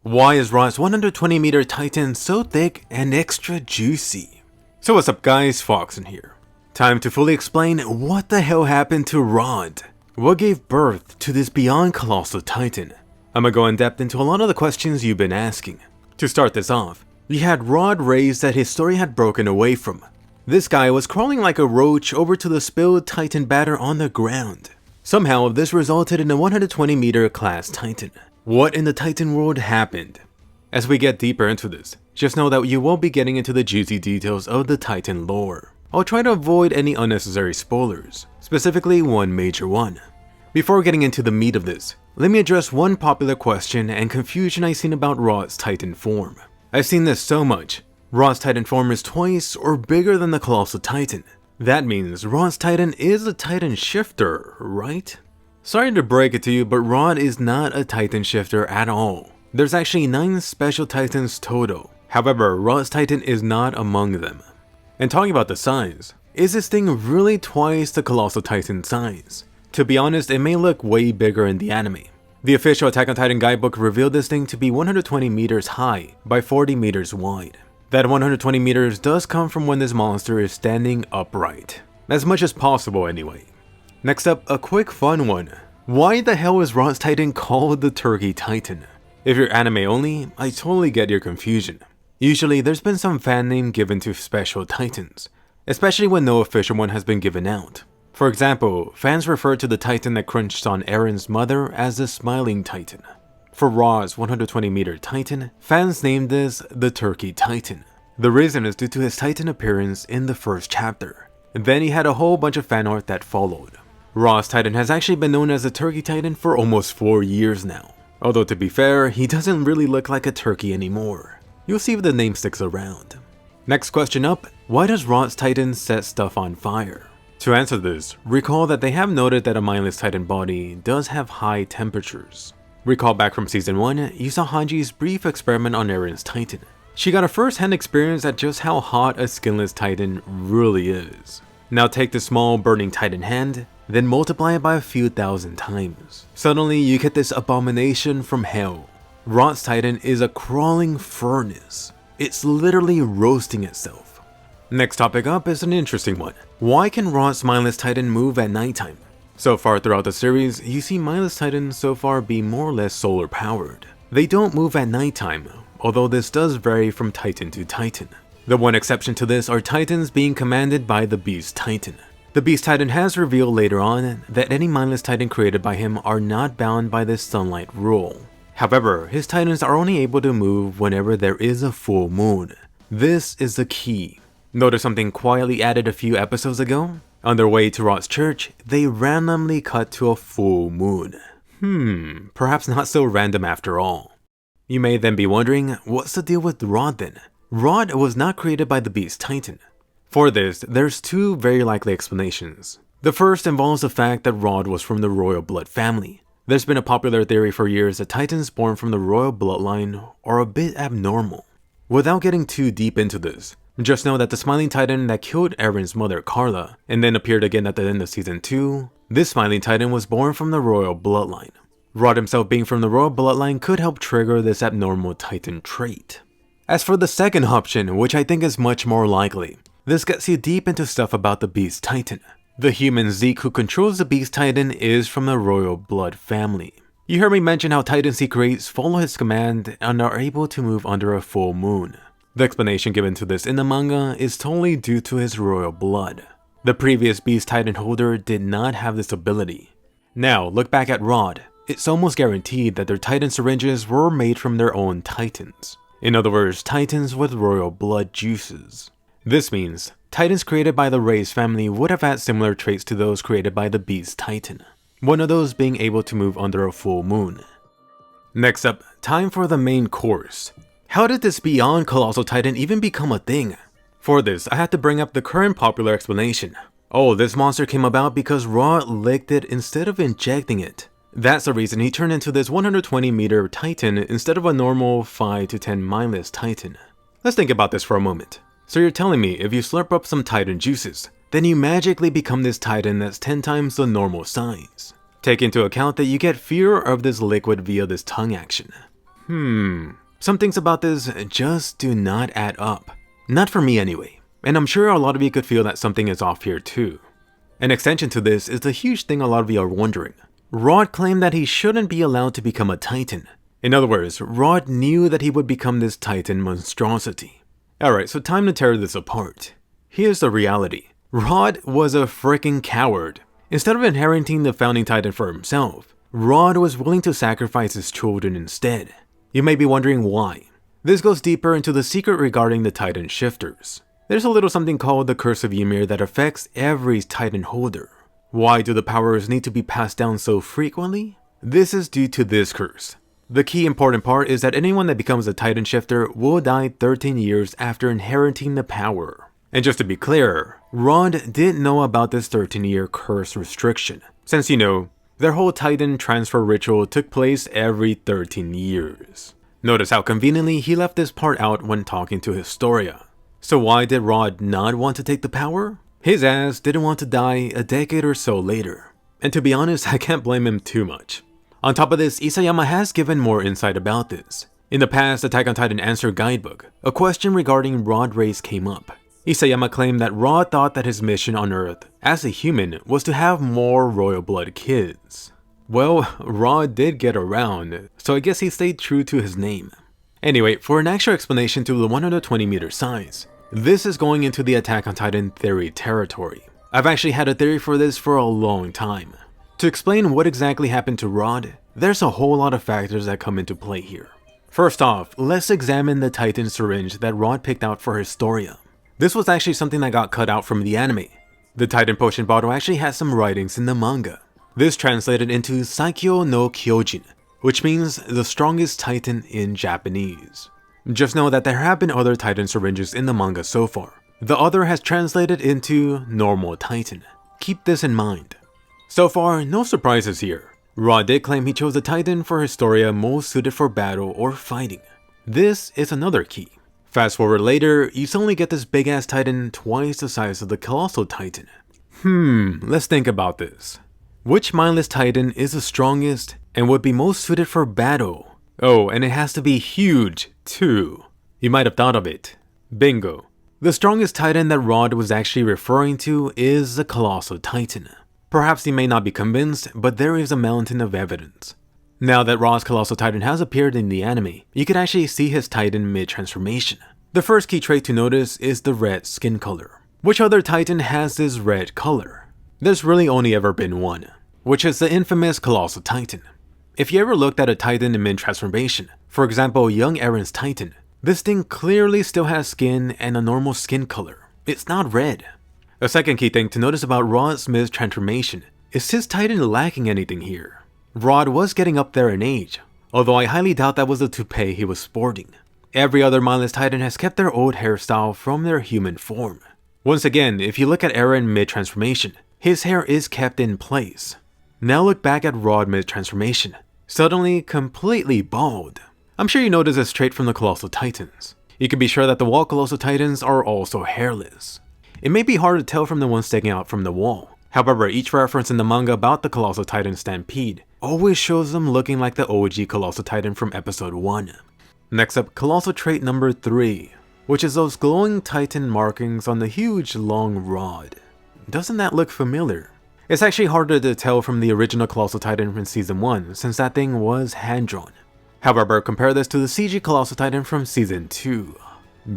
Why is Rod's 120-meter Titan so thick and extra juicy? So what's up guys, Foxen here. Time to fully explain what the hell happened to Rod. What gave birth to this beyond colossal Titan? I'm gonna go in depth into a lot of the questions you've been asking. To start this off, we had Royal Reiss that Historia had broken away from. This guy was crawling like a roach over to the spilled Titan batter on the ground. Somehow this resulted in a 120-meter class Titan. What in the Titan world happened? As we get deeper into this, just know that you won't be getting into the juicy details of the Titan lore. I'll try to avoid any unnecessary spoilers, specifically one major one. Before getting into the meat of this, let me address one popular question and confusion I've seen about Rod's Titan form. I've seen this so much. Rod's Titan form is twice or bigger than the Colossal Titan. That means Rod's Titan is a Titan shifter, right? Sorry to break it to you, but Rod is not a Titan shifter at all. There's actually 9 special Titans total. However, Rod's Titan is not among them. And talking about the size, is this thing really twice the Colossal Titan size? To be honest, it may look way bigger in the anime. The official Attack on Titan guidebook revealed this thing to be 120 meters high by 40 meters wide. That 120 meters does come from when this monster is standing upright. As much as possible anyway. Next up, a quick fun one. Why the hell is Rod's Titan called the Turkey Titan? If you're anime only, I totally get your confusion. Usually there's been some fan name given to special Titans, especially when no official one has been given out. For example, fans refer to the Titan that crunched on Eren's mother as the Smiling Titan. For Rod's 120-meter Titan, fans named this the Turkey Titan. The reason is due to his Titan appearance in the first chapter. Then he had a whole bunch of fan art that followed. Rod's Titan has actually been known as the Turkey Titan for almost 4 years now. Although to be fair, he doesn't really look like a turkey anymore. You'll see if the name sticks around. Next question up, why does Rod's Titan set stuff on fire? To answer this, recall that they have noted that a mindless Titan body does have high temperatures. Recall back from season 1, you saw Hanji's brief experiment on Eren's Titan. She got a first-hand experience at just how hot a skinless Titan really is. Now take the small burning Titan hand, then multiply it by a few thousand times. Suddenly you get this abomination from hell. Rod's Titan is a crawling furnace. It's literally roasting itself. Next topic up is an interesting one. Why can Rod's mindless Titan move at nighttime? So far throughout the series, you see mindless Titans so far be more or less solar powered. They don't move at nighttime, although this does vary from Titan to Titan. The one exception to this are Titans being commanded by the Beast Titan. The Beast Titan has revealed later on that any mindless Titan created by him are not bound by this sunlight rule. However, his Titans are only able to move whenever there is a full moon. This is the key. Notice something quietly added a few episodes ago? On their way to Rod's church, they randomly cut to a full moon. Perhaps not so random after all. You may then be wondering, what's the deal with Rod then? Rod was not created by the Beast Titan. For this, there's 2 very likely explanations. The first involves the fact that Rod was from the Royal Blood Family. There's been a popular theory for years that Titans born from the Royal Bloodline are a bit abnormal. Without getting too deep into this, just know that the Smiling Titan that killed Eren's mother Carla, and then appeared again at the end of season 2, this Smiling Titan was born from the Royal Bloodline. Rod himself being from the Royal Bloodline could help trigger this abnormal Titan trait. As for the second option, which I think is much more likely, this gets you deep into stuff about the Beast Titan. The human Thicc who controls the Beast Titan is from the Royal Blood Family. You heard me mention how Titans he creates follow his command and are able to move under a full moon. The explanation given to this in the manga is totally due to his royal blood. The previous Beast Titan holder did not have this ability. Now, look back at Rod. It's almost guaranteed that their Titan syringes were made from their own Titans. In other words, Titans with royal blood juices. This means Titans created by the Reiss family would have had similar traits to those created by the Beast Titan. One of those being able to move under a full moon. Next up, time for the main course. How did this beyond colossal Titan even become a thing? For this, I had to bring up the current popular explanation. Oh, this monster came about because Rod licked it instead of injecting it. That's the reason he turned into this 120-meter Titan instead of a normal 5 to 10 mindless Titan. Let's think about this for a moment. So you're telling me if you slurp up some Titan juices, then you magically become this Titan that's 10 times the normal size. Take into account that you get fear of this liquid via this tongue action. Some things about this just do not add up. Not for me anyway, and I'm sure a lot of you could feel that something is off here too. An extension to this is the huge thing a lot of you are wondering. Rod claimed that he shouldn't be allowed to become a Titan. In other words, Rod knew that he would become this Titan monstrosity. Alright, so time to tear this apart. Here's the reality. Rod was a freaking coward. Instead of inheriting the founding Titan for himself, Rod was willing to sacrifice his children instead. You may be wondering why. This goes deeper into the secret regarding the Titan shifters. There's a little something called the Curse of Ymir that affects every Titan holder. Why do the powers need to be passed down so frequently? This is due to this curse. The key important part is that anyone that becomes a Titan shifter will die 13 years after inheriting the power. And just to be clear, Rod didn't know about this 13-year curse restriction, since their whole Titan transfer ritual took place every 13 years. Notice how conveniently he left this part out when talking to Historia. So why did Rod not want to take the power? His ass didn't want to die a decade or so later. And to be honest, I can't blame him too much. On top of this, Isayama has given more insight about this. In the past Attack on Titan Answer Guidebook, a question regarding Rod race came up. Isayama claimed that Rod thought that his mission on Earth, as a human, was to have more royal blood kids. Well, Rod did get around, so I guess he stayed true to his name. Anyway, for an actual explanation to the 120-meter size, this is going into the Attack on Titan theory territory. I've actually had a theory for this for a long time. To explain what exactly happened to Rod, there's a whole lot of factors that come into play here. First off, let's examine the Titan syringe that Rod picked out for Historia. This was actually something that got cut out from the anime. The Titan potion bottle actually has some writings in the manga. This translated into Saikyo no Kyojin, which means the strongest Titan in Japanese. Just know that there have been other Titan syringes in the manga so far. The other has translated into normal Titan. Keep this in mind. So far, no surprises here. Rod did claim he chose the Titan for Historia most suited for battle or fighting. This is another key. Fast forward later, you suddenly get this big ass Titan twice the size of the Colossal Titan. Let's think about this. Which mindless Titan is the strongest and would be most suited for battle? Oh, and it has to be huge, too. You might have thought of it. Bingo. The strongest Titan that Rod was actually referring to is the Colossal Titan. Perhaps you may not be convinced, but there is a mountain of evidence. Now that Rod's Colossal Titan has appeared in the anime, you can actually see his Titan mid-transformation. The first key trait to notice is the red skin color. Which other Titan has this red color? There's really only ever been one, which is the infamous Colossal Titan. If you ever looked at a Titan in mid-transformation, for example young Eren's Titan, this thing clearly still has skin and a normal skin color. It's not red. A second key thing to notice about Rod's mid-transformation is his Titan lacking anything here. Rod was getting up there in age, although I highly doubt that was the toupee he was sporting. Every other mindless Titan has kept their old hairstyle from their human form. Once again, if you look at Eren mid-transformation, his hair is kept in place. Now look back at Rod mid-transformation, suddenly completely bald. I'm sure you noticed this trait from the Colossal Titans. You can be sure that the wall Colossal Titans are also hairless. It may be hard to tell from the ones sticking out from the wall. However, each reference in the manga about the Colossal Titan stampede always shows them looking like the OG Colossal Titan from episode 1. Next up, Colossal trait number 3, which is those glowing Titan markings on the huge long rod. Doesn't that look familiar? It's actually harder to tell from the original Colossal Titan from season 1 since that thing was hand-drawn. However, compare this to the CG Colossal Titan from season 2.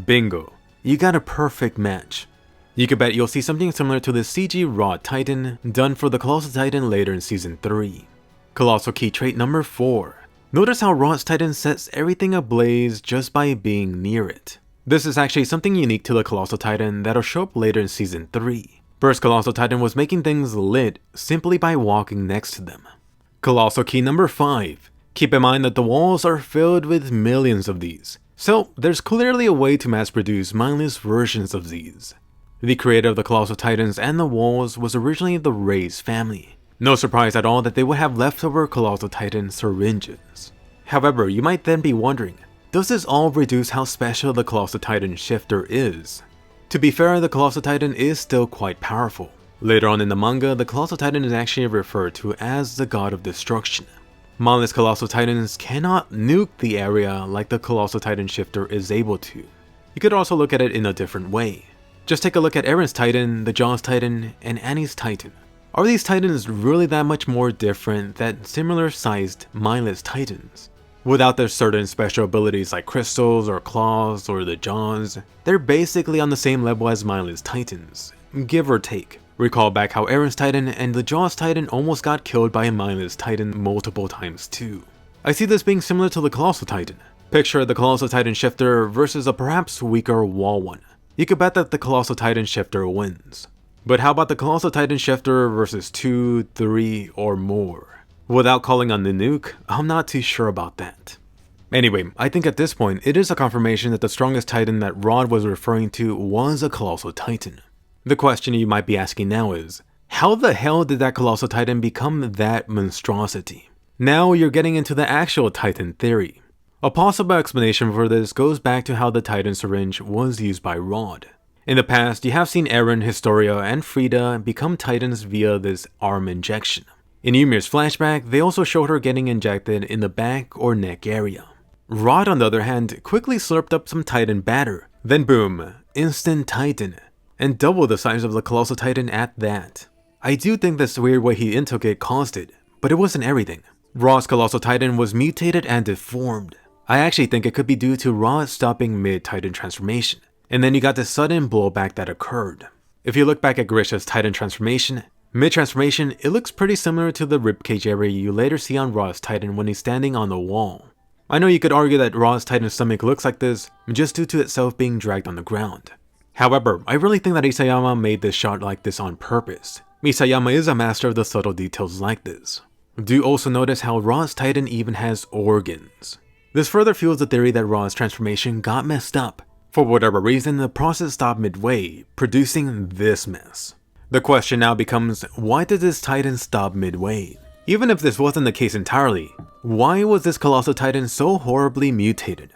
Bingo, you got a perfect match. You could bet you'll see something similar to the CG Rod Titan done for the Colossal Titan later in season 3. Colossal key trait number 4. Notice how Rod's Titan sets everything ablaze just by being near it. This is actually something unique to the Colossal Titan that'll show up later in season 3. First Colossal Titan was making things lit simply by walking next to them. Colossal key number 5. Keep in mind that the walls are filled with millions of these, so there's clearly a way to mass produce mindless versions of these. The creator of the Colossal Titans and the walls was originally the Reiss family. No surprise at all that they would have leftover Colossal Titan syringes. However, you might then be wondering, does this all reduce how special the Colossal Titan shifter is? To be fair, the Colossal Titan is still quite powerful. Later on in the manga, the Colossal Titan is actually referred to as the God of Destruction. Mindless Colossal Titans cannot nuke the area like the Colossal Titan Shifter is able to. You could also look at it in a different way. Just take a look at Eren's Titan, the Jaw's Titan, and Annie's Titan. Are these Titans really that much more different than similar-sized mindless Titans? Without their certain special abilities like crystals or claws or the jaws, they're basically on the same level as mindless Titans, give or take. Recall back how Eren's Titan and the Jaw's Titan almost got killed by a mindless Titan multiple times too. I see this being similar to the Colossal Titan. Picture the Colossal Titan Shifter versus a perhaps weaker wall one. You could bet that the Colossal Titan Shifter wins. But how about the Colossal Titan Shifter versus 2, 3, or more? Without calling on the nuke, I'm not too sure about that. Anyway, I think at this point, it is a confirmation that the strongest Titan that Rod was referring to was a Colossal Titan. The question you might be asking now is, how the hell did that Colossal Titan become that monstrosity? Now you're getting into the actual Titan theory. A possible explanation for this goes back to how the Titan syringe was used by Rod. In the past, you have seen Eren, Historia, and Frieda become Titans via this arm injection. In Ymir's flashback, they also showed her getting injected in the back or neck area. Rod, on the other hand, quickly slurped up some Titan batter, then boom, instant Titan, and double the size of the Colossal Titan at that. I do think this weird way he intook it caused it, but it wasn't everything. Rod's Colossal Titan was mutated and deformed. I actually think it could be due to Rod stopping mid-Titan transformation, and then you got this sudden blowback that occurred. If you look back at Grisha's Titan transformation, mid-transformation, it looks pretty similar to the ribcage area you later see on Rod's Titan when he's standing on the wall. I know you could argue that Rod's Titan's stomach looks like this just due to itself being dragged on the ground. However, I really think that Isayama made this shot like this on purpose. Isayama is a master of the subtle details like this. Do also notice how Rod's Titan even has organs. This further fuels the theory that Rod's transformation got messed up. For whatever reason, the process stopped midway, producing this mess. The question now becomes, why did this Titan stop midway? Even if this wasn't the case entirely, why was this Colossal Titan so horribly mutated?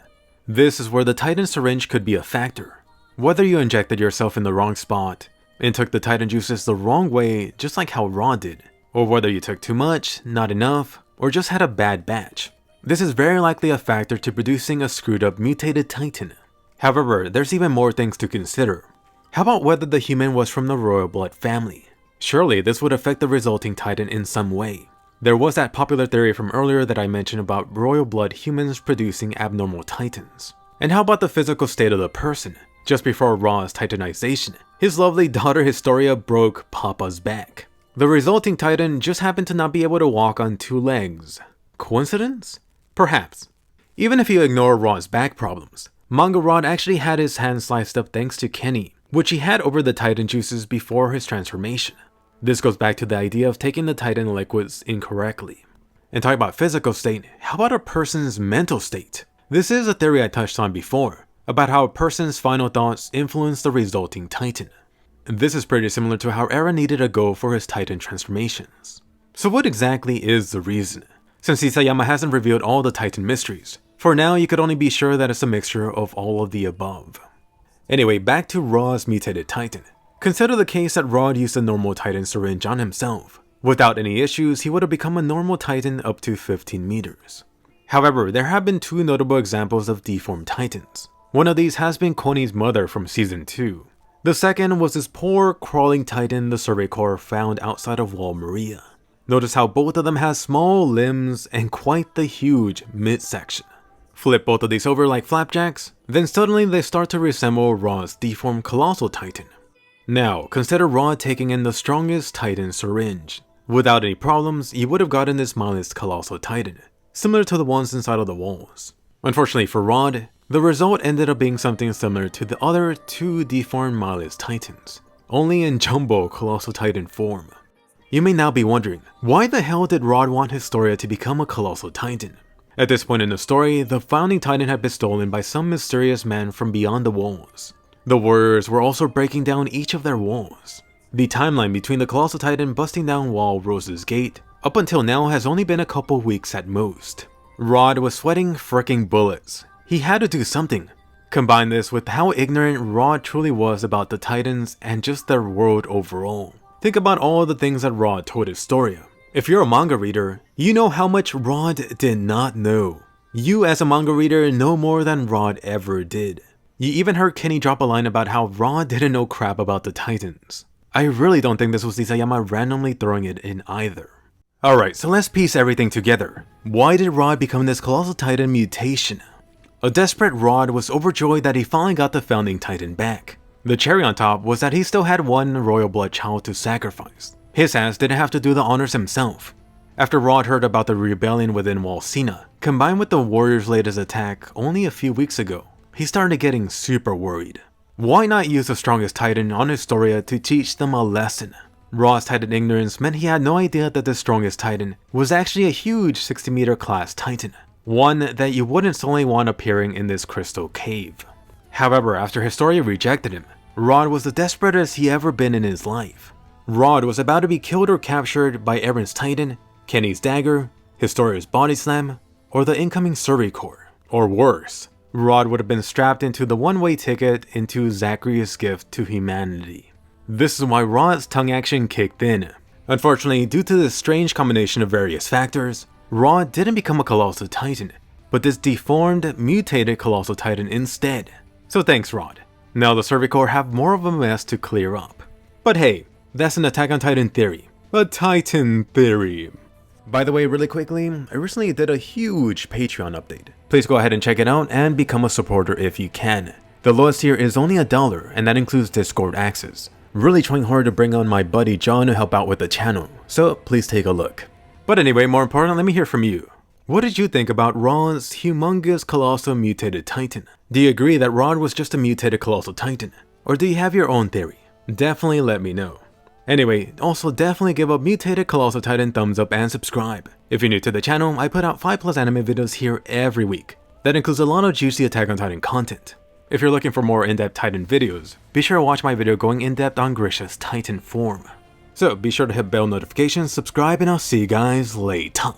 This is where the Titan syringe could be a factor. Whether you injected yourself in the wrong spot, and took the Titan juices the wrong way just like how Rod did, or whether you took too much, not enough, or just had a bad batch. This is very likely a factor to producing a screwed up mutated Titan. However, there's even more things to consider. How about whether the human was from the Royal Blood family? Surely this would affect the resulting Titan in some way. There was that popular theory from earlier that I mentioned about Royal Blood humans producing abnormal Titans. And how about the physical state of the person? Just before Ra's Titanization, his lovely daughter Historia broke Papa's back. The resulting Titan just happened to not be able to walk on 2 legs. Coincidence? Perhaps. Even if you ignore Ra's back problems, Manga Rod actually had his hand sliced up thanks to Kenny, which he had over the Titan juices before his transformation. This goes back to the idea of taking the Titan liquids incorrectly. And talking about physical state, how about a person's mental state? This is a theory I touched on before, about how a person's final thoughts influence the resulting Titan. This is pretty similar to how Eren needed a go for his Titan transformations. So what exactly is the reason? Since Isayama hasn't revealed all the Titan mysteries, for now you could only be sure that it's a mixture of all of the above. Anyway, back to Ra's mutated Titan. Consider the case that Rod used a normal Titan syringe on himself. Without any issues, he would have become a normal Titan up to 15 meters. However, there have been 2 notable examples of deformed Titans. One of these has been Connie's mother from Season 2. The second was this poor, crawling Titan the Survey Corps found outside of Wall Maria. Notice how both of them have small limbs and quite the huge midsection. Flip both of these over like flapjacks, then suddenly they start to resemble Ra's deformed Colossal Titan. Now, consider Ra taking in the strongest Titan syringe. Without any problems, you would have gotten this mindless Colossal Titan, similar to the ones inside of the walls. Unfortunately for Rod, the result ended up being something similar to the other 2 deformed mindless Titans, only in Jumbo Colossal Titan form. You may now be wondering, why the hell did Rod want Historia to become a Colossal Titan? At this point in the story, the founding Titan had been stolen by some mysterious man from beyond the walls. The warriors were also breaking down each of their walls. The timeline between the Colossal Titan busting down Wall Rose's gate up until now has only been a couple weeks at most. Rod was sweating fricking bullets. He had to do something. Combine this with how ignorant Rod truly was about the Titans and just their world overall. Think about all the things that Rod told Historia. If you're a manga reader, you know how much Rod did not know. You as a manga reader know more than Rod ever did. You even heard Kenny drop a line about how Rod didn't know crap about the Titans. I really don't think this was Isayama randomly throwing it in either. Alright, so let's piece everything together. Why did Rod become this Colossal Titan mutation? A desperate Rod was overjoyed that he finally got the founding Titan back. The cherry on top was that he still had one royal blood child to sacrifice. His ass didn't have to do the honors himself. After Rod heard about the rebellion within Walsina, combined with the warriors' latest attack only a few weeks ago, he started getting super worried. Why not use the strongest Titan on Historia to teach them a lesson? Rod's Titan ignorance meant he had no idea that the strongest Titan was actually a huge 60-meter class Titan, one that you wouldn't suddenly want appearing in this crystal cave. However, after Historia rejected him, Rod was the desperatest he ever been in his life. Rod was about to be killed or captured by Eren's Titan, Kenny's dagger, Historia's body slam, or the incoming Survey Corps. Or worse, Rod would have been strapped into the one-way ticket into Zacharias' gift to humanity. This is why Rod's tongue action kicked in. Unfortunately, due to this strange combination of various factors, Rod didn't become a Colossal Titan, but this deformed, mutated Colossal Titan instead. So thanks, Rod. Now the Survey Corps have more of a mess to clear up. But hey, that's an Attack on Titan theory. A Titan theory. By the way, really quickly, I recently did a huge Patreon update. Please go ahead and check it out and become a supporter if you can. The lowest tier is only $1 and that includes Discord access. Really trying hard to bring on my buddy John to help out with the channel, so please take a look. But anyway, more important, let me hear from you. What did you think about Rod's humongous colossal mutated Titan? Do you agree that Rod was just a mutated Colossal Titan? Or do you have your own theory? Definitely let me know. Anyway, also definitely give a mutated Colossal Titan thumbs up and subscribe. If you're new to the channel, I put out 5+ anime videos here every week. That includes a lot of juicy Attack on Titan content. If you're looking for more in-depth Titan videos, be sure to watch my video going in-depth on Grisha's Titan form. So be sure to hit bell notifications, subscribe, and I'll see you guys later.